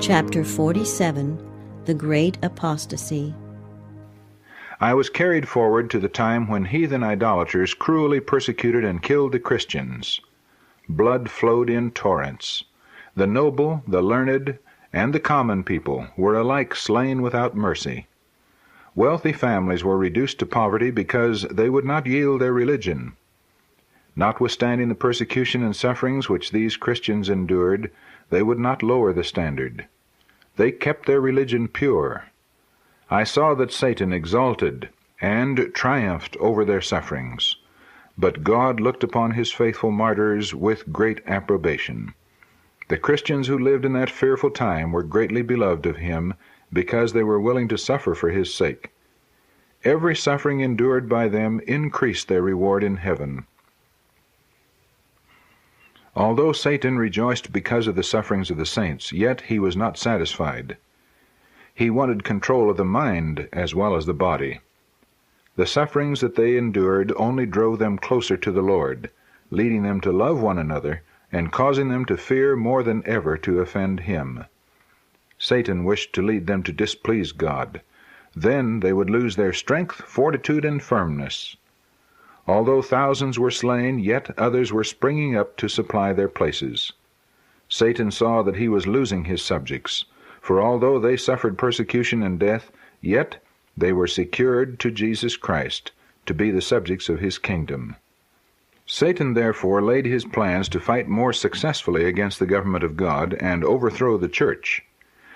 Chapter 47, The Great Apostasy. I was carried forward to the time when heathen idolaters cruelly persecuted and killed the Christians. Blood flowed in torrents. The noble, the learned, and the common people were alike slain without mercy. Wealthy families were reduced to poverty because they would not yield their religion. Notwithstanding the persecution and sufferings which these Christians endured, they would not lower the standard. They kept their religion pure. I saw that Satan exalted and triumphed over their sufferings, but God looked upon his faithful martyrs with great approbation. The Christians who lived in that fearful time were greatly beloved of him, because they were willing to suffer for his sake. Every suffering endured by them increased their reward in heaven. Although Satan rejoiced because of the sufferings of the saints, yet he was not satisfied. He wanted control of the mind as well as the body. The sufferings that they endured only drove them closer to the Lord, leading them to love one another and causing them to fear more than ever to offend him. Satan wished to lead them to displease God. Then they would lose their strength, fortitude, and firmness. Although thousands were slain, yet others were springing up to supply their places. Satan saw that he was losing his subjects, for although they suffered persecution and death, yet they were secured to Jesus Christ, to be the subjects of his kingdom. Satan therefore laid his plans to fight more successfully against the government of God and overthrow the church.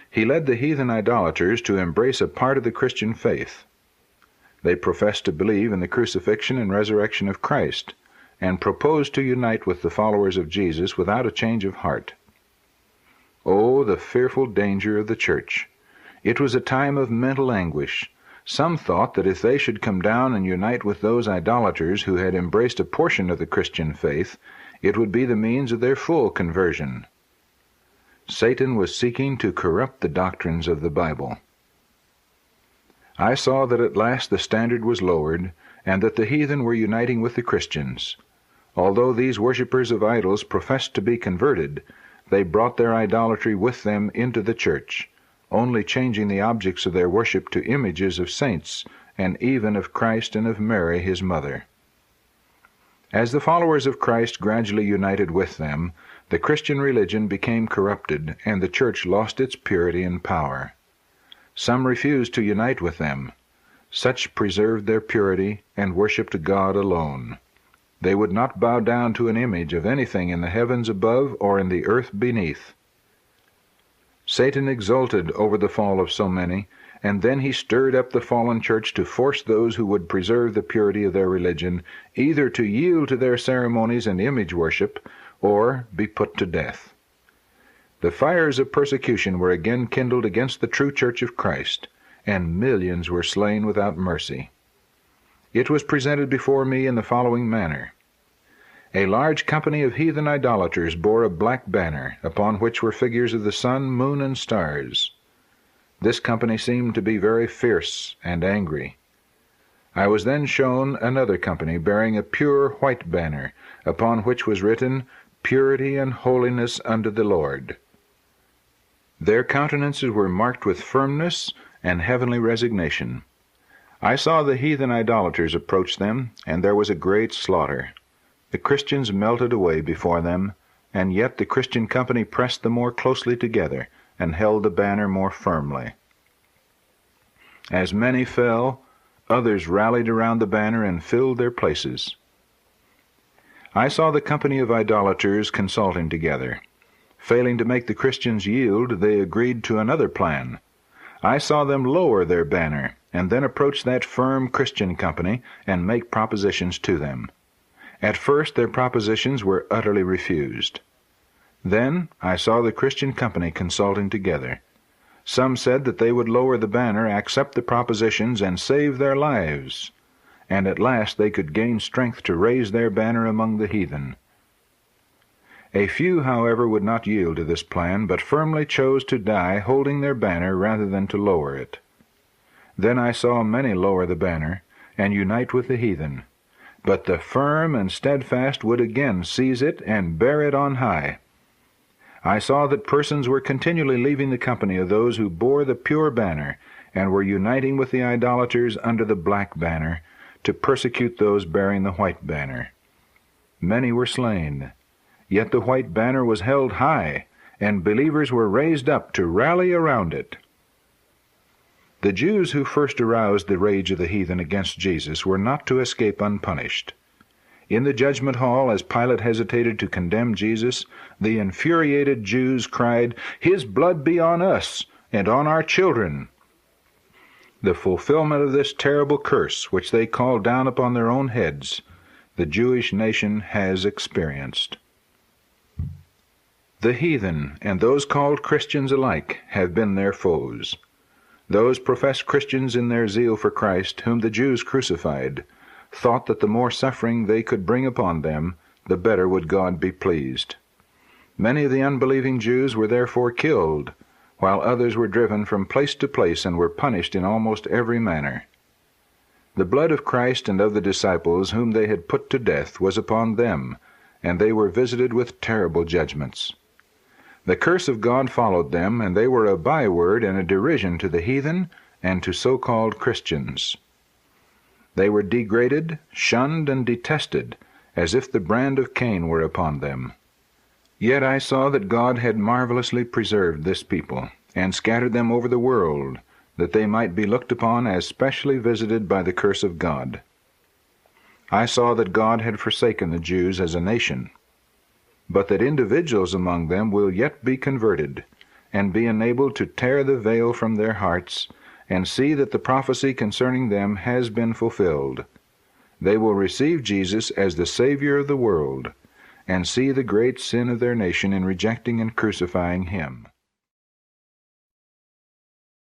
He led the heathen idolaters to embrace a part of the Christian faith. They professed to believe in the crucifixion and resurrection of Christ, and proposed to unite with the followers of Jesus without a change of heart. Oh, the fearful danger of the church! It was a time of mental anguish. Some thought that if they should come down and unite with those idolaters who had embraced a portion of the Christian faith, it would be the means of their full conversion. Satan was seeking to corrupt the doctrines of the Bible. I saw that at last the standard was lowered, and that the heathen were uniting with the Christians. Although these worshippers of idols professed to be converted, they brought their idolatry with them into the church, only changing the objects of their worship to images of saints, and even of Christ and of Mary his mother. As the followers of Christ gradually united with them, the Christian religion became corrupted, and the church lost its purity and power. Some refused to unite with them. Such preserved their purity and worshipped God alone. They would not bow down to an image of anything in the heavens above or in the earth beneath. Satan exulted over the fall of so many, and then he stirred up the fallen church to force those who would preserve the purity of their religion either to yield to their ceremonies and image worship, or be put to death. The fires of persecution were again kindled against the true church of Christ, and millions were slain without mercy. It was presented before me in the following manner. A large company of heathen idolaters bore a black banner, upon which were figures of the sun, moon, and stars. This company seemed to be very fierce and angry. I was then shown another company bearing a pure white banner, upon which was written, Purity and Holiness unto the Lord. Their countenances were marked with firmness and heavenly resignation. I saw the heathen idolaters approach them, and there was a great slaughter. The Christians melted away before them, and yet the Christian company pressed the more closely together, and held the banner more firmly. As many fell, others rallied around the banner and filled their places. I saw the company of idolaters consulting together. Failing to make the Christians yield, they agreed to another plan. I saw them lower their banner, and then approach that firm Christian company and make propositions to them. At first their propositions were utterly refused. Then I saw the Christian company consulting together. Some said that they would lower the banner, accept the propositions, and save their lives, and at last they could gain strength to raise their banner among the heathen. A few, however, would not yield to this plan, but firmly chose to die holding their banner rather than to lower it. Then I saw many lower the banner, and unite with the heathen. But the firm and steadfast would again seize it and bear it on high. I saw that persons were continually leaving the company of those who bore the pure banner, and were uniting with the idolaters under the black banner, to persecute those bearing the white banner. Many were slain, yet the white banner was held high, and believers were raised up to rally around it. The Jews who first aroused the rage of the heathen against Jesus were not to escape unpunished. In the judgment hall, as Pilate hesitated to condemn Jesus, the infuriated Jews cried, "His blood be on us and on our children." The fulfillment of this terrible curse, which they called down upon their own heads, the Jewish nation has experienced. The heathen and those called Christians alike have been their foes. Those professed Christians in their zeal for Christ, whom the Jews crucified, thought that the more suffering they could bring upon them, the better would God be pleased. Many of the unbelieving Jews were therefore killed, while others were driven from place to place and were punished in almost every manner. The blood of Christ and of the disciples whom they had put to death was upon them, and they were visited with terrible judgments. The curse of God followed them, and they were a byword and a derision to the heathen and to so-called Christians. They were degraded, shunned, and detested, as if the brand of Cain were upon them. Yet I saw that God had marvelously preserved this people, and scattered them over the world, that they might be looked upon as specially visited by the curse of God. I saw that God had forsaken the Jews as a nation, but that individuals among them will yet be converted, and be enabled to tear the veil from their hearts, and see that the prophecy concerning them has been fulfilled. They will receive Jesus as the Savior of the world, and see the great sin of their nation in rejecting and crucifying him.